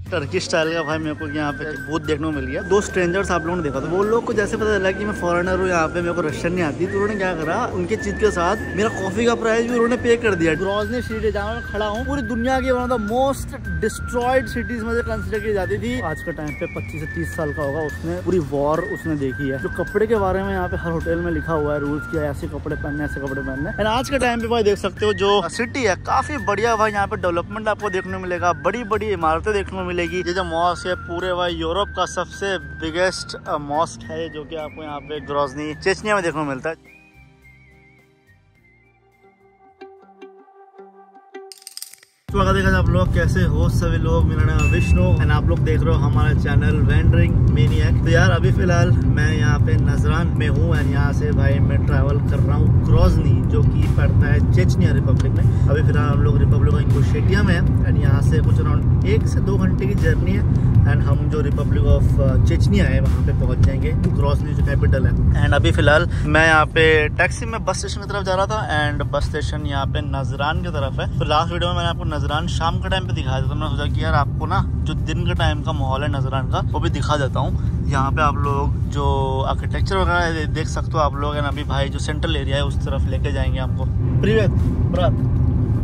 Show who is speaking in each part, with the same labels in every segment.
Speaker 1: Turkey style का भाई मेरे को यहाँ पे बूथ देखने को मिल गया। दो स्ट्रेंजर्स आप लोगों ने देखा था, वो लोग को जैसे पता चला कि मैं फॉरेनर हूँ यहाँ पे, मेरे को रशियन नहीं आती, तो उन्होंने क्या करा, उनकी चीज के साथ मेरा कॉफी का प्राइस भी उन्होंने पे कर दिया। ग्रोजनी सिटी जहाँ मैं खड़ा हूँ पूरी दुनिया की one of the most destroyed cities में कंसिडर की जाती थी। आज के टाइम पे 25 से 30 साल का होगा, उसने पूरी वॉर उसने देखी है। जो कपड़े के बारे में यहाँ पे हर होटल में लिखा हुआ है रूल्स किया, ऐसे कपड़े पहनने ऐसे कपड़े पहनने। एंड आज के टाइम पे भाई देख सकते हो जो सिटी है काफी बढ़िया भाई, यहाँ पे डेवलपमेंट आपको देखने को मिलेगा, बड़ी बड़ी इमारतें देखने को मिलेगी। ये जो मॉस्क है पूरे भाई यूरोप का सबसे बिगेस्ट मॉस्क है, जो कि आपको यहाँ पे ग्रोजनी चेचनिया में देखने को मिलता है। स्वागत है आप लोग, कैसे हो सभी लोग। मेरा नाम विष्णु एंड आप लोग देख रहे हो हमारा चैनल वेंडरिंग मैनिएक। तो यार अभी फिलहाल मैं यहाँ पे नजरान में हूँ एंड यहाँ से भाई मैं ट्रैवल कर रहा हूँ ग्रोजनी, जो कि पड़ता है चेचनिया रिपब्लिक में। अभी फिलहाल हम लोग रिपब्लिक ऑफ इंगुशेटिया में है एंड यहाँ से कुछ अराउंड 1 से 2 घंटे की जर्नी है एंड हम जो रिपब्लिक ऑफ चेचनिया है वहाँ पे पहुँच जाएंगे, ग्रोजनी जो कैपिटल है। एंड अभी फिलहाल मैं यहाँ पे टैक्सी में बस स्टेशन की तरफ जा रहा था एंड बस स्टेशन यहाँ पे नजरान की तरफ है। तो लास्ट वीडियो में मैंने आपको नजरान शाम के टाइम पे दिखाया था, तो मैंने सोचा कि यार आपको ना जो दिन के टाइम का माहौल है नजरान का वो भी दिखा देता हूँ। यहाँ पे आप लोग जो आर्किटेक्चर वगैरह देख सकते हो आप लोग, अभी भाई जो सेंट्रल एरिया है उस तरफ लेके जाएंगे हमको। प्रिवेट ब्रत,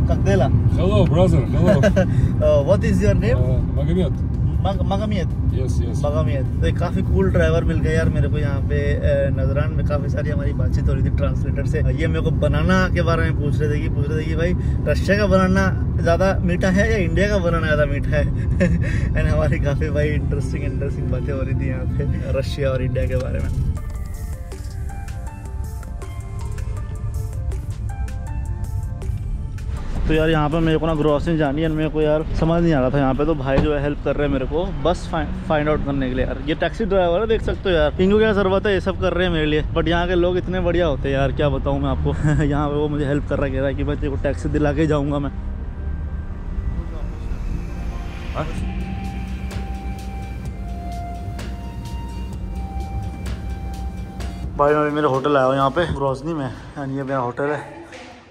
Speaker 1: как дела?
Speaker 2: Hello brother, hello.
Speaker 1: What is your name?
Speaker 2: Magomed.
Speaker 1: Magomed.
Speaker 2: Yes.
Speaker 1: Magomed। तो एक काफी कूल ड्राइवर मिल गया यार मेरे को यहाँ पे नजरान में। काफी सारी हमारी बातचीट हो रही थी ट्रांसलेटर से। ये मेरे को बनाना के बारे में पूछ रहे थे कि भाई रशिया का बनाना ज्यादा मीठा है या इंडिया का बनाना ज्यादा मीठा है। एंड हमारी काफी भाई इंटरेस्टिंग बातें हो रही थी यहाँ पे रशिया और इंडिया के बारे में। तो यार यहाँ पे मेरे को ना ग्रोसरी जानी है, मेरे को यार समझ नहीं आ रहा था यहाँ पे, तो भाई जो है हेल्प कर रहे हैं मेरे को बस फाइंड आउट करने के लिए। यार ये टैक्सी ड्राइवर है, देख सकते हो यार, इनको क्या जरूरत है, ये सब कर रहे हैं मेरे लिए। बट यहाँ के लोग इतने बढ़िया होते हैं यार, क्या बताऊँ मैं आपको। यहाँ पे वो मुझे हेल्प कर रहा है, कह रहा है कि भाई तेरे को टैक्सी दिला के जाऊँगा मैं। भाई मैं मेरे होटल आया हूँ यहाँ पे ग्रोजनी में एंड ये मेरा होटल है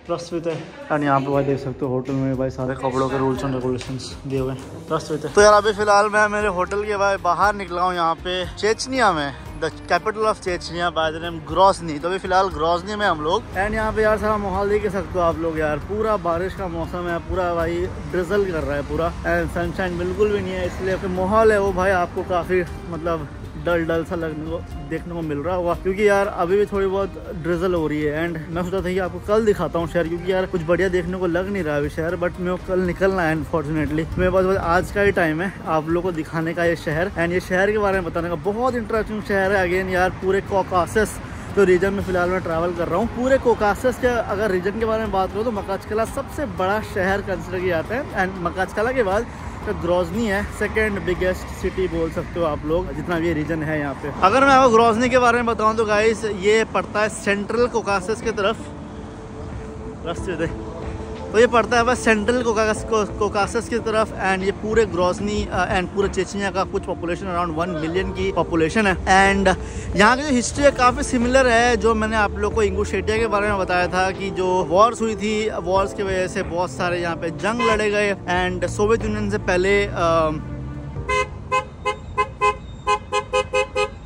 Speaker 1: प्रस्तुत है। एंड यहाँ पे भाई देख सकते हो होटल में भाई सारे कपड़ों के रूल्स एंड रेगुलेशंस दिए हुए हैं, प्रस्तुत है। तो यार अभी फिलहाल मैं मेरे होटल के भाई बाहर निकला हूँ यहाँ पे चेचनिया में, the capital of Chechnya by the name Grozny. तो अभी फिलहाल ग्रोजनी में हम लोग एंड यहाँ पे यार सारा माहौल देख सकते हो आप लोग यार, पूरा बारिश का मौसम है, पूरा भाई ड्रिजल कर रहा है पूरा एंड सनशाइन बिल्कुल भी नहीं है, इसलिए माहौल है वो भाई आपको काफी मतलब डल सा देखने को मिल रहा होगा, क्योंकि यार अभी भी थोड़ी बहुत ड्रिजल हो रही है। एंड मैं सोचा था कि आपको कल दिखाता हूँ शहर, क्योंकि यार कुछ बढ़िया देखने को लग नहीं रहा है अभी शहर, बट मेरे को कल निकलना है अनफॉर्चुनेटली। मेरे पास आज का ही टाइम है आप लोग को दिखाने का ये शहर एंड ये शहर के बारे में बताने का। बहुत इंटरेस्टिंग शहर है। अगेन यार पूरे कॉकासस तो रीजन में फिलहाल मैं ट्रैवल कर रहा हूँ। पूरे कोकासस के अगर रीजन के बारे में बात करूँ तो मकाचकला सबसे बड़ा शहर कंसिडर किया जाता है एंड मकाचकला के बाद तो ग्रोजनी है सेकंड बिगेस्ट सिटी बोल सकते हो आप लोग, जितना भी ये रीजन है यहाँ पे। अगर मैं आपको ग्रोजनी के बारे में बताऊँ तो गाइस ये पड़ता है सेंट्रल कोकासस की तरफ, रास्ते दे तो ये पड़ता है बस सेंट्रल कोकासस की तरफ एंड ये पूरे ग्रोजनी एंड पूरे चेचनिया का कुछ पॉपुलेशन अराउंड 1 मिलियन की पॉपुलेशन है। एंड यहाँ की जो हिस्ट्री है काफ़ी सिमिलर है, जो मैंने आप लोग को इंगुशेटिया के बारे में बताया था कि जो वॉर्स हुई थी, वॉर्स की वजह से बहुत सारे यहाँ पे जंग लड़े गए एंड सोवियत यूनियन से पहले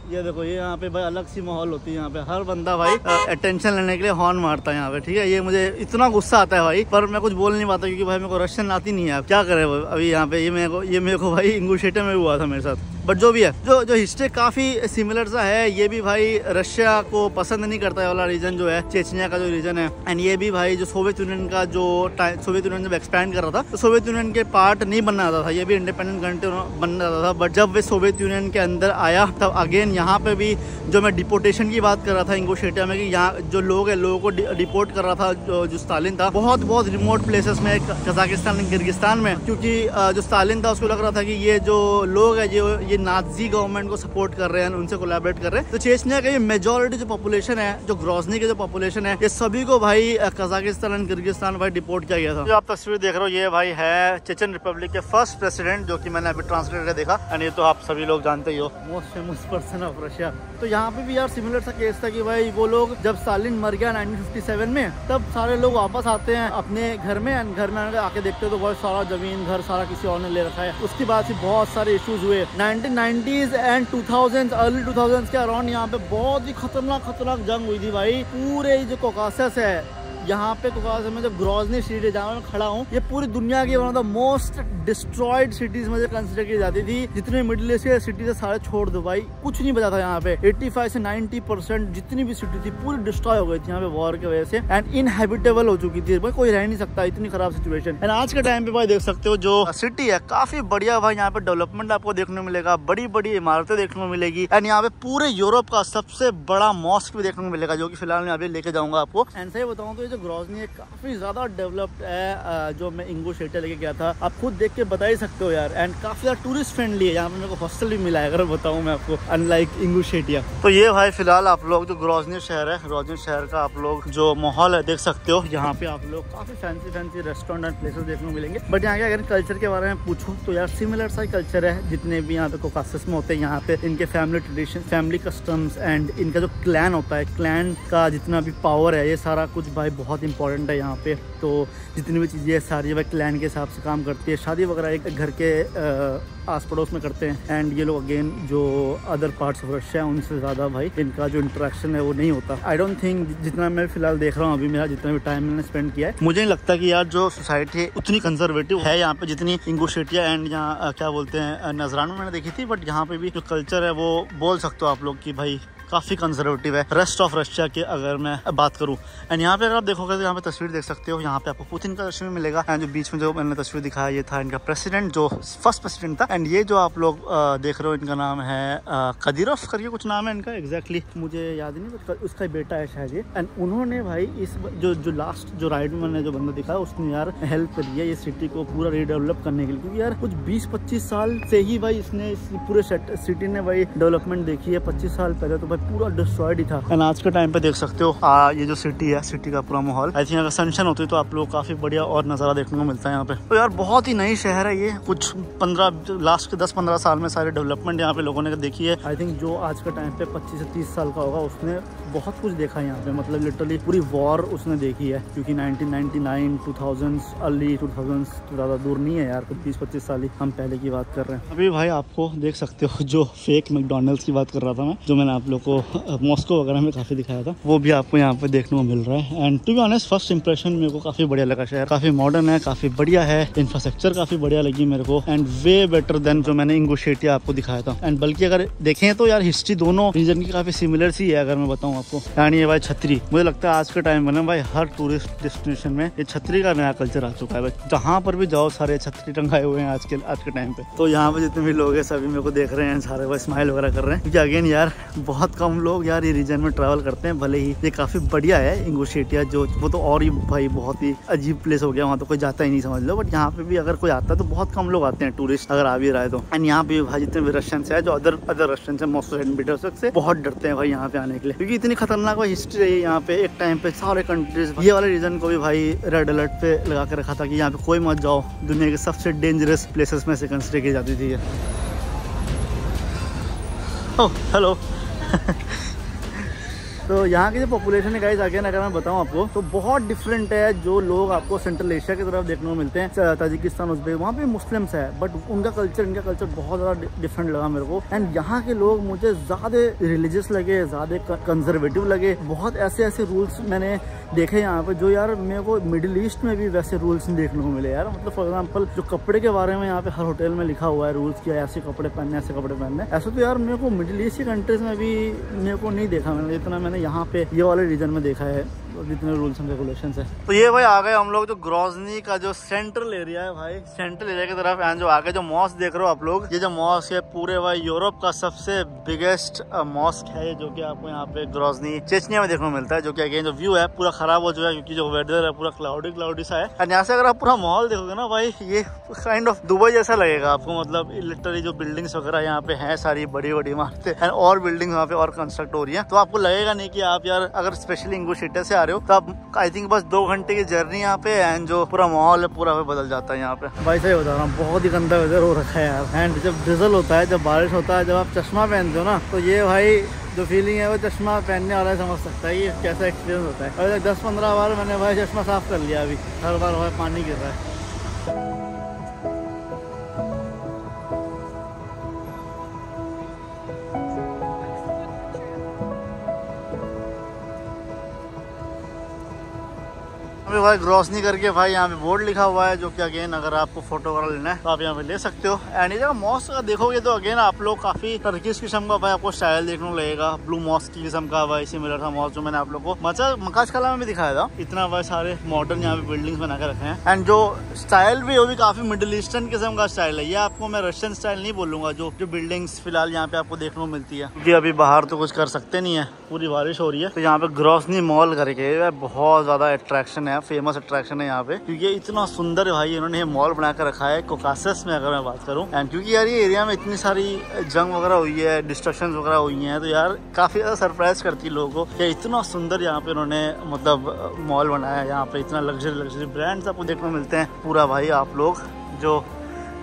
Speaker 1: ये देखो ये यहाँ पे भाई अलग सी माहौल होती है। यहाँ पे हर बंदा भाई अटेंशन लेने के लिए हॉर्न मारता है यहाँ पे, ठीक है। ये मुझे इतना गुस्सा आता है भाई, पर मैं कुछ बोल नहीं पाता क्योंकि भाई मेरे को रशियन आती नहीं है। आप क्या करें अभी यहाँ पे ये मेरे को भाई इंगुशेटिया में हुआ था मेरे साथ। बट जो भी है, जो हिस्ट्री काफ़ी सिमिलर सा है। ये भी भाई रशिया को पसंद नहीं करता है वाला रीजन जो है चेचनिया का जो रीजन है। एंड ये भी भाई जो सोवियत यूनियन का जो सोवियत यूनियन जब एक्सपैंड कर रहा था तो सोवियत यूनियन के पार्ट नहीं बनना चाहता था, ये भी इंडिपेंडेंट कंट्री बनना चाहता था। बट जब वे सोवियत यूनियन के अंदर आया तब अगेन यहाँ पे भी जो मैं डिपोर्टेशन की बात कर रहा था इंगुशेटिया में, कि यहाँ जो लोग है लोगों को डिपोर्ट कर रहा था जो स्टालिन था बहुत रिमोट प्लेसेस में, कजाकिस्तान किर्गिस्तान में, क्योंकि जो स्टालिन था उसको लग रहा था कि ये जो लोग है ये नाजी गवर्नमेंट को सपोर्ट कर रहे हैं, उनसे कोलैबोरेट कर रहे हैं। तो चेचनिया का ये मेजोरिटी जो पॉपुलेशन है, जो ग्रोजनी की जो पॉपुलेशन है, ये सभी को भाई कजाकिस्तान एंड किर्गिस्तान भाई डिपोर्ट किया गया था। जो आप तस्वीर देख रहे हो ये भाई है चेचन रिपब्लिक के फर्स्ट प्रेसिडेंट, जो कि मैंने अभी ट्रांसलेट करके देखा। एंड ये तो आप सभी लोग जानते ही हो, most famous person of Russia. तो यहाँ पे भी यार सिमिलर सा केस था कि भाई वो लोग जब स्टालिन मर गया 1957 में, तब सारे लोग वापस आते हैं अपने घर में, एंड घर में आके देखते हो तो बहुत सारा जमीन घर सारा किसी और ने ले रखा है। उसके बाद से बहुत सारे इश्यूज हुए 1990s and 2000s, early 2000s के अराउंड। यहाँ पे बहुत ही खतरनाक जंग हुई थी भाई। पूरे जो कोकासस है यहाँ पे कोकासस में, जब ग्रोजनी सिटी जहाँ मैं खड़ा हूँ, ये पूरी दुनिया की one of the most destroyed cities में कंसिडर की जाती थी। जितने मिडिल ईस्ट के सिटीज है सारे छोड़ दो भाई, कुछ नहीं बचा था यहाँ पे। 85 से 90% जितनी भी सिटी थी पूरी डिस्ट्रॉय हो गई थी यहाँ पे वॉर की वजह से, एंड इनहेबिटेबल हो चुकी थी भाई, कोई रह नहीं सकता, इतनी खराब सिचुएशन। एंड आज के टाइम पे भाई देख सकते हो जो सिटी है काफी बढ़िया भाई, यहाँ पे डेवलपमेंट आपको देखने को मिलेगा, बड़ी बड़ी इमारतें देखने को मिलेगी। एंड यहाँ पे पूरे यूरोप का सबसे बड़ा मॉस्क भी देखने को मिलेगा, जो कि फिलहाल मैं अभी लेके जाऊंगा आपको। एंड सही बताऊँ तो ग्रोजनी है काफी ज्यादा डेवलप्ड है। जो मैं इंगुशेटिया लेके गया था, आप खुद देख के बता ही सकते हो यार। एंड काफी ज्यादा टूरिस्ट फ्रेंडली है, यहाँ पे मेरे को हॉस्टल भी मिला है अगर बताऊं मैं आपको, अनलाइक इंगुशेटिया। तो ये भाई फिलहाल आप लोग जो ग्रोजनी शहर है, ग्रोजनी शहर का आप लोग जो माहौल है देख सकते हो। यहाँ पे आप लोग काफी फैंसी रेस्टोरेंट एंड प्लेसेस देखने को मिलेंगे। बट यहाँ के अगर कल्चर के बारे में पूछूं तो यार सिमिलर सा कल्चर है जितने भी यहाँ पे कोकासस में होते हैं। यहाँ पे इनके family tradition, family customs and इनका जो क्लैन होता है, क्लैन का जितना भी पावर है, ये सारा कुछ भाई बहुत इंपॉर्टेंट है यहाँ पे। तो जितनी भी चीज़ें सारी भाई क्लैन के हिसाब से काम करती है। शादी वगैरह एक घर के आस पड़ोस में करते हैं। एंड ये लोग अगेन जो अदर पार्ट्स ऑफ रशिया है उनसे ज़्यादा भाई इनका जो इंटरेक्शन है वो नहीं होता। आई डोंट थिंक, जितना मैं फिलहाल देख रहा हूँ अभी, मेरा जितना भी टाइम मैंने स्पेंड किया है, मुझे नहीं लगता कि यार जो सोसाइटी है उतनी कंजर्वेटिव है यहाँ पे जितनी इंगुशेटिया एंड यहाँ क्या बोलते हैं नजरान में मैंने देखी थी। बट यहाँ पे भी जो कल्चर है वो बोल सकते हो आप लोग कि भाई काफी कंजर्वेटिव है रेस्ट ऑफ रशिया की अगर मैं बात करूं। एंड यहाँ पे अगर आप देखोगे तो यहाँ पे तस्वीर देख सकते हो, यहाँ पे आपको पुतिन का तस्वीर मिलेगा। एंड जो बीच में जो मैंने तस्वीर दिखाया ये था इनका प्रेसिडेंट, जो फर्स्ट प्रेसिडेंट था। एंड ये जो आप लोग देख रहे हो इनका नाम है कदीरोव करके कुछ नाम है इनका, एग्जैक्टली मुझे याद नहीं, उसका बेटा है शायद ये। एंड उन्होंने भाई इस जो लास्ट जो राइड में मैंने जो बंदा दिखाया उसने यार हेल्प करी है ये सिटी को पूरा रीडेवलप करने के लिए, क्योंकि यार कुछ 20-25 साल से ही भाई इसने इस पूरे सिटी ने भाई डेवलपमेंट देखी है। 25 साल पहले तो पूरा डिस्ट्रॉयड ही था। एंड आज के टाइम पे देख सकते हो ये जो सिटी है, सिटी का पूरा माहौल, आई थिंक अगर सनशाइन होती है तो आप लोग काफी बढ़िया और नजारा देखने को मिलता है यहाँ पे। तो यार बहुत ही नई शहर है ये, कुछ 15 लास्ट के 10-15 साल में सारे डेवलपमेंट यहाँ पे लोगों ने देखी है। आई थिंक जो आज के टाइम पे 25 से 30 साल का होगा उसने बहुत कुछ देखा है यहाँ पे, मतलब लिटरली पूरी वॉर उसने देखी है, क्योंकि 1999, 2000s, अर्ली 2000s तो ज़्यादा दूर नहीं है यार, कुछ 20-25 साल ही हम पहले की बात कर रहे हैं। अभी भाई आपको देख सकते हो जो फेक मैकडॉनल्ड्स की बात कर रहा था मैं, जो मैंने आप लोग को मॉस्को वगैरह में काफी दिखाया था, वो भी आपको यहाँ पे देखने को मिल रहा है। And to be honest first impression मेरे को काफी बढ़िया लगा, शहर काफी मॉडर्न है, काफी बढ़िया है, इंफ्रास्ट्रक्चर काफी बढ़िया लगी मेरे को, एंड वे बेटर देन जो मैंने इंगुशेटिया आपको दिखाया था। एंड बल्कि अगर देखें तो यार हिस्ट्री दोनों रीजन की काफी सिमिलर सी है अगर मैं बताऊँ आपको। यानी ये भाई छतरी, मुझे लगता है आज के टाइम में ना भाई हर टूरिस्ट डेस्टिनेशन में ये छतरी का नया कल्चर आ चुका है भाई, जहाँ पर भी जाओ सारे छतरी टंगाए हुए हैं आज के टाइम पे। तो यहाँ पे जितने भी लोग हैं सभी मेरे को देख रहे हैं, सारे भाई स्माइल वगैरह कर रहे हैं, क्योंकि अगेन यार बहुत कम लोग यार ये रीजन में ट्रैवल करते हैं। भले ही ये काफी बढ़िया है इंगुशेटिया, जो वो तो और ही भाई बहुत ही अजीब प्लेस हो गया, वहाँ तो कोई जाता ही नहीं समझ लो। बट यहाँ पे भी अगर कोई आता है तो बहुत कम लोग आते हैं टूरिस्ट अगर आ भी रहा है तो। एंड यहाँ पे भाई जितने भी रशियंस है, जो अदर रशियंस है, मॉस्को सेंट पीटर्सबर्ग से बहुत डरते हैं भाई यहाँ पे आने के लिए, क्योंकि इतनी खतरनाक हिस्ट्री है यहाँ पे। एक टाइम पे सारे कंट्रीज ये वाले रीजन को भी भाई रेड अलर्ट पे लगा के रखा था कि यहाँ पे कोई मत जाओ, दुनिया के सबसे डेंजरस प्लेसेस में से कंसिडर की जाती थी। ओह हेलो तो यहाँ की जो पॉपुलेशन है गाइस अगेन अगर मैं बताऊँ आपको तो बहुत डिफरेंट है। जो लोग आपको सेंट्रल एशिया की तरफ देखने को मिलते हैं, ताजिकिस्तान, उज़्बेक, वहाँ पे मुस्लिम्स है, बट उनका कल्चर इनका कल्चर बहुत ज़्यादा डिफरेंट लगा मेरे को। एंड यहाँ के लोग मुझे ज़्यादा रिलीजियस लगे, ज़्यादा कंजर्वेटिव लगे। बहुत ऐसे रूल्स मैंने देखे यहाँ पे जो यार मेरे को मिडिल ईस्ट में भी वैसे रूल्स देखने को मिले यार। मतलब फॉर एग्जांपल जो कपड़े के बारे में यहाँ पे हर होटल में लिखा हुआ है रूल्स किया, ऐसे कपड़े पहनने, ऐसे कपड़े पहनने, ऐसा तो यार मेरे को मिडिल ईस्ट की कंट्रीज में भी मेरे को नहीं देखा। मैंने इतना मैंने यहाँ पे ये वाले रीजन में देखा है। जितने रूल्स एंड रेगुलेशन है। तो ये भाई आ गए हम लोग जो ग्रोजनी का जो सेंट्रल एरिया है भाई, सेंट्रल एरिया की तरफ। एंड जो आगे जो मॉस्क देख रहे हो आप लोग, ये जो मॉस्क है पूरे भाई यूरोप का सबसे बिगेस्ट मॉस्क है, जो कि आपको यहाँ पे ग्रोजनी चेचनिया में देखने को मिलता है। जो कि अगेन जो व्यू है पूरा खराब हो चुका है क्योंकि जो वेदर है पूरा क्लाउडी सा है। एंड यहाँ से अगर आप पूरा माहौल देखोगे ना भाई, ये काइंड ऑफ दुबई जैसा लगेगा आपको। मतलब लिटरली जो बिल्डिंग्स वगैरह यहाँ पे हैं सारी बड़ी बड़ी इमारतें एंड और बिल्डिंग यहाँ पे और कंस्ट्रक्ट हो रही है। तो आपको लगेगा नहीं कि आप यार अगर स्पेशली इंगुशिटा से आ रहे हो तो आप आई थिंक बस 2 घंटे की जर्नी यहाँ पे एंड जो पूरा माहौल है पूरा बदल जाता है यहाँ पे। भाई सही बता रहा हूँ, बहुत ही गंदा वेदर हो रखा है यार। एंड जब ड्रिजल होता है, जब बारिश होता है, जब आप चश्मा पहनते हो ना, तो ये भाई जो फीलिंग है वो चश्मा पहनने वाला समझ सकता है ये कैसा एक्सपीरियंस होता है। और 10-15 बार मैंने भाई चश्मा साफ कर लिया, अभी हर बार भाई पानी गिर रहा है। अभी भाई ग्रोसनी करके भाई यहाँ पे बोर्ड लिखा हुआ है, जो कि अगेन अगर आपको फोटो वगैरह लेना है तो आप यहाँ पे ले सकते हो। एंड ये जगह मॉस्क का देखोगे तो अगेन आप लोग काफी टर्किश किस्म का भाई आपको स्टाइल देखने को लगेगा। ब्लू मॉस्क की किस्म का भाई सिमिलर था मॉस्क जो मैंने आप लोग को मकाज कला में भी दिखाया था। इतना भाई सारे मॉडर्न यहाँ पे बिल्डिंग्स बना के रखे हैं। एंड जो स्टाइल भी वो भी काफी मिडिल ईस्टर्न किस्म का स्टाइल है। ये आपको मैं रशियन स्टाइल नहीं बोलूंगा जो बिल्डिंग्स फिलहाल यहाँ पे आपको देखने को मिलती है, क्योंकि अभी बाहर तो कुछ कर सकते नहीं है, पूरी बारिश हो रही है। तो यहाँ पे ग्रोसनी मॉल करके बहुत ज्यादा अट्रैक्शन है, फेमस अट्रैक्शन है यहाँ पे, क्योंकि इतना सुंदर है भाई इन्होंने ये मॉल बना कर रखा है कोकासस में अगर मैं बात करूँ। एंड क्योंकि यार ये एरिया में इतनी सारी जंग वगैरह हुई है, डिस्ट्रक्शन वगैरह हुई है, तो यार काफी ज्यादा सरप्राइज करती है लोगों को कि इतना सुंदर यहाँ पे उन्होंने मतलब मॉल बनाया है। यहाँ पे इतना लग्जरी ब्रांड्स आपको देखने को मिलते हैं। पूरा भाई आप लोग जो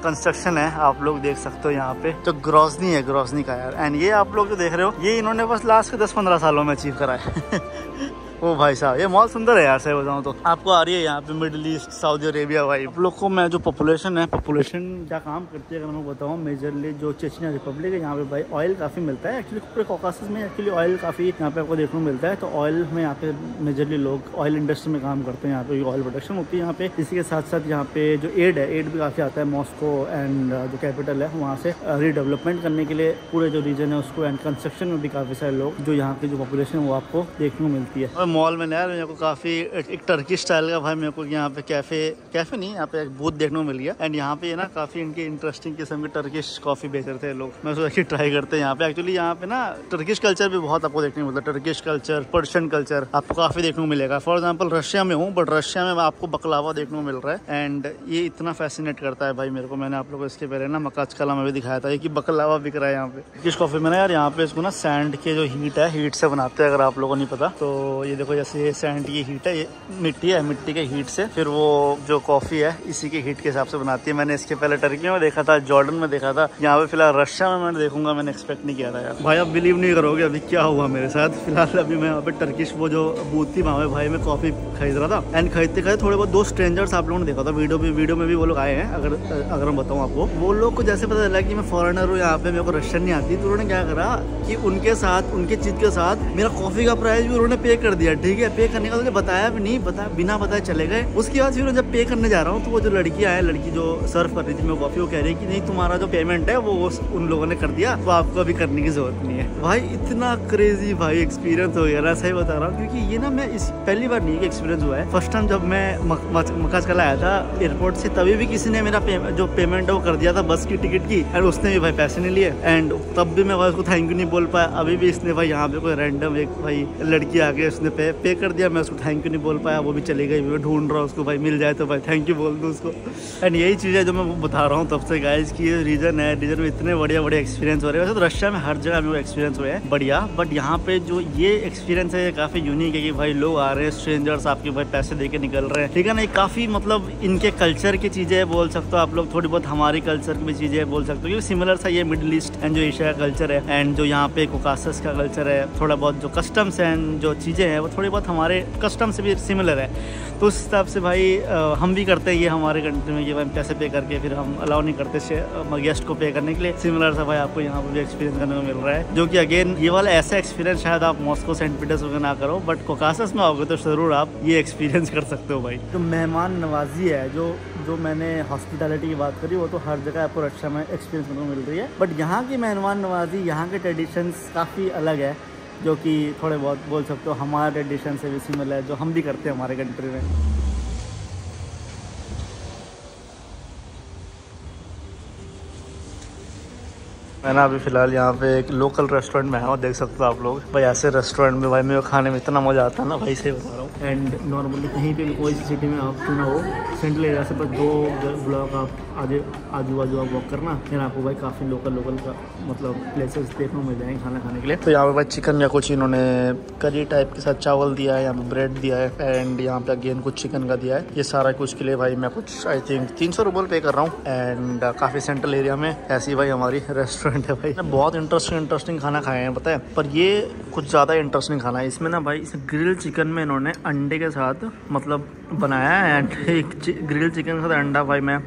Speaker 1: कंस्ट्रक्शन है आप लोग देख सकते हो यहाँ पे, जो ग्रोसनी है ग्रोसनी का यार। एंड ये आप लोग जो देख रहे हो ये इन्होंने बस लास्ट के 10-15 सालों में अचीव करा है। ओ भाई साहब ये मॉल सुंदर है यार, सही बताऊँ तो। आपको आ रही है यहाँ पे मिडिल ईस्ट, सऊदी अरेबिया भाई। आप लोग को मैं जो पॉपुलेशन है, पॉपुलेशन क्या काम करती है अगर मैं बताऊँ, मेजरली जो चेचनिया रिपब्लिक है यहाँ पे भाई ऑयल काफ़ी मिलता है। एक्चुअली पूरे कॉकासस में एक्चुअली ऑयल काफ़ी यहाँ पे आपको देखने को मिलता है। तो ऑयल में यहाँ पे मेजरली लोग ऑयल इंडस्ट्री में काम करते हैं। यहाँ पे ऑयल प्रोडक्शन होती है यहाँ पे। इसी के साथ साथ यहाँ पे जो एड है, एड भी काफ़ी आता है मॉस्को एंड जो कैपिटल है वहाँ से रीडेवलपमेंट करने के लिए पूरे जो रीजन है उसको। एंड कंस्ट्रक्शन में भी काफ़ी सारे लोग जो यहाँ की जो पॉपुलेशन है वो आपको देखने को मिलती है। मॉल में यार मेरे को काफी एक टर्किश स्टाइल का भाई मेरे को यहाँ पे कैफे नहीं, यहाँ पे एक बूथ देखने को मिल गया। एंड यहाँ पे ना काफी इनके इंटरेस्टिंग किस्म के टर्किश कॉफी बेच रहे थे लोग। मैं सोचा कि ट्राई करते हैं यहाँ पे। एक्चुअली यहाँ पे ना टर्किश कल्चर भी बहुत आपको देखने को मिलता है। टर्किश कल्चर, पर्शियन कल्चर आपको काफी देखने को मिलेगा। फॉर एग्जाम्पल रशिया में हूँ, बट रशिया में आपको बकलावा देखने को मिल रहा है। एंड ये इतना फैसिनेट करता है भाई मेरे को। मैंने आप लोगों को इसके पहले ना मकाचकला में भी दिखाया था कि बकलावा बिक रहा है यहाँ पे किस कॉफी में ना यार। यहाँ पे इसको ना सैंड के जो हीट है, हीट से बनाते हैं अगर आप लोगों को नहीं पता तो। ये देखो जैसे ये सैंड की हीट है, ये मिट्टी है, मिट्टी के हीट से फिर वो जो कॉफी है इसी के हीट के हिसाब से बनाती है। मैंने इसके पहले टर्की में देखा था, जॉर्डन में देखा था। यहाँ पे फिलहाल रशिया में मैंने देखूंगा, मैंने एक्सपेक्ट नहीं किया था यार। भाई आप बिलीव नहीं करोगे अभी क्या हुआ मेरे साथ। फिलहाल अभी मैं यहाँ पे टर्किश वो जो बूथ थी वहाँ पे भाई मैं कॉफी खरीद रहा था। एंड खरीदते खरीदते थोड़े बहुत 2 स्ट्रेंजर्स आप लोगों ने देखा था वीडियो में भी वो लोग आए हैं। अगर मैं बताऊँ आपको, वो लोग को जैसे पता चला कि मैं फॉरेनर हूँ यहाँ पे, मेरे को रशियन नहीं आती, तो उन्होंने क्या करा कि उनके साथ उनके चीज के साथ मेरा कॉफी का प्राइस भी उन्होंने पे कर दिया। ठीक है, पे करने का बताया भी नहीं, बिना बताए चले गए। उसके बाद फिर जब पे करने जा रहा हूँ तो वो जो लड़की आया, लड़की जो सर्व कर रही थी मैं कॉफी, वो कह रही है कि नहीं तुम्हारा जो पेमेंट है वो उन लोगों ने कर दिया, तो आपको अभी करने की जरूरत नहीं है। भाई इतना क्रेजी भाई एक्सपीरियंस हो गया ना, सही बता रहा हूँ। क्योंकि ये ना मैं इस पहली बार नहीं एक्सपीरियंस हुआ है। फर्स्ट टाइम जब मैं मकाचकला आया था एयरपोर्ट से, तभी भी किसी ने मेरा जो पेमेंट है वो कर दिया था बस की टिकट की। एंड उसने भी भाई पैसे नहीं लिए। एंड तब भी मैं भाई उसको थैंक यू नहीं बोल पाया। अभी भी इसने भाई यहाँ पे कोई रैंडम एक भाई लड़की आके उसने पे कर दिया, मैं उसको थैंक यू नहीं बोल पाया। वो भी चली गई, मैं ढूंढ रहा हूँ उसको, भाई मिल जाए तो भाई थैंक यू बोल दूँ उसको। एंड यही चीज़ है जो मैं बता रहा हूँ तब से गाइस की ये रीजन में इतने बढ़िया एक्सपीरियंस हो रहे हैं। वैसे तो रशिया में हर जगह मेरे एक्सपीरियंस हुए हैं बढ़िया, बट यहाँ पे जो ये एक्सपीरियंस है ये काफ़ी यूनिक है कि भाई लोग आ रहे हैं, स्ट्रेंजर्स आपके भाई पैसे दे के निकल रहे हैं। ठीक है ना, काफ़ी मतलब इनके कल्चर की चीज़ें बोल सकते हो आप लोग, थोड़ी बहुत हमारी कल्चर की भी चीज़ें बोल सकते हो, क्योंकि सिमिलर सा ये मिडिल ईस्ट एंड जो एशिया का कल्चर है एंड जो यहाँ पे कोकासस का कल्चर है, थोड़ा बहुत जो कस्टम्स हैं जो चीज़ें हैं वो थोड़ी बहुत हमारे कस्टम से भी सिमिलर है। तो उस हिसाब से भाई हम भी करते हैं ये हमारे कंट्री में, ये भाई पैसे पे करके फिर हम अलाउ नहीं करते गेस्ट को पे करने के लिए। सिमिलर सा भाई आपको यहाँ पर भी एक्सपीरियंस करने को मिल रहा है, जो कि अगेन ये वाला ऐसा एक्सपीरियंस शायद आप मॉस्को सेंट पीटर्सबर्ग ना करो, बट कोकासस में आओगे तो ज़रूर आप ये एक्सपीरियंस कर सकते हो भाई। जो मेहमान नवाजी है, जो मैंने हॉस्पिटैलिटी की बात करी, वो तो हर जगह आपको रशिया में एक्सपीरियंस करने को मिल रही है। बट यहाँ की मेहमान नवाजी, यहाँ के ट्रेडिशंस काफ़ी अलग है। जो कि थोड़े बहुत बोल सकते हो हमारे डिशन से भी सिमिलर है, जो हम भी करते हैं हमारे कंट्री में। मैं ना अभी फ़िलहाल यहाँ पे एक लोकल रेस्टोरेंट में आया हूँ, देख सकते हो आप लोग। भाई ऐसे रेस्टोरेंट में भाई मेरे को खाने में इतना मज़ा आता है ना भाई, से बता रहा हूँ। एंड नॉर्मली कहीं पे भी कोई सी सिटी में आप क्यों ना हो, सेंट्रल एरिया से बस 2 ब्लॉक आप आजू बाजू आप वॉक करना, फिर आपको भाई काफ़ी लोकल का मतलब प्लेसेस देखने को मिल जाएंगे खाना खाने के लिए। तो यहाँ पे भाई चिकन या कुछ इन्होंने करी टाइप के साथ चावल दिया है, यहाँ पे ब्रेड दिया है एंड यहाँ पे अगेन कुछ चिकन का दिया है। ये सारा कुछ के लिए भाई मैं कुछ आई थिंक 300 रुपये पे कर रहा हूँ। एंड काफ़ी सेंट्रल एरिया में ऐसी भाई हमारी रेस्टोरेंट है भाई। बहुत इंटरेस्टिंग खाना खाए हैं पता है, पर ये कुछ ज़्यादा इंटरेस्टिंग खाना है। इसमें ना भाई इस ग्रिल चिकन में इन्होंने अंडे के साथ मतलब बनाया है। एंड ग्रिल चिकन के साथ अंडा भाई मैं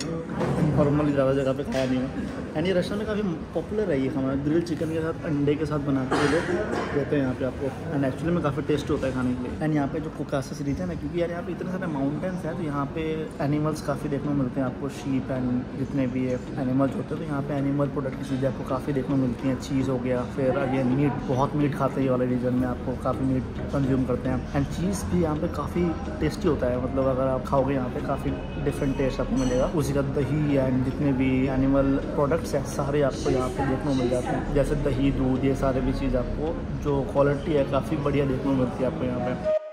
Speaker 1: नॉर्मली ज़्यादा जगह पे खाया नहीं हूँ। एंड ये रेस्टोरेंट में काफ़ी पॉपुलर है ये खाना, ग्रिल चिकन के साथ अंडे के साथ बनाते हुए देते हैं यहाँ पे आपको। एंड एक्चुअली में काफ़ी टेस्ट होता है खाने के लिए। एंड यहाँ पे जो कोकासस रीजन है ना, क्योंकि यार यहाँ पे इतने सारे माउंटेन्स हैं, तो यहाँ पे एनिमल्स काफ़ी देखने को मिलते हैं आपको, शीप एंड जितने भी एनिमल्स होते हैं, तो यहाँ पे एनिमल प्रोडक्ट की चीज़ें आपको काफ़ी देखने को मिलती हैं। चीज़ हो गया, फिर अगेन मीट, बहुत मीट खाते हैं ये वाले रीजन में, आपको काफ़ी मीट कंज्यूम करते हैं। एंड चीज़ भी यहाँ पे काफ़ी टेस्टी होता है, मतलब अगर आप खाओगे यहाँ पे काफ़ी डिफरेंट टेस्ट आपको मिलेगा। उसी का दही एंड जितने भी एनिमल प्रोडक्ट्स हैं सारे आपको यहाँ पे देखने को मिल जाते हैं, जैसे दही, दूध, ये सारे भी चीज़ आपको जो क्वालिटी है काफ़ी बढ़िया देखने को मिलती है आपको यहाँ पे।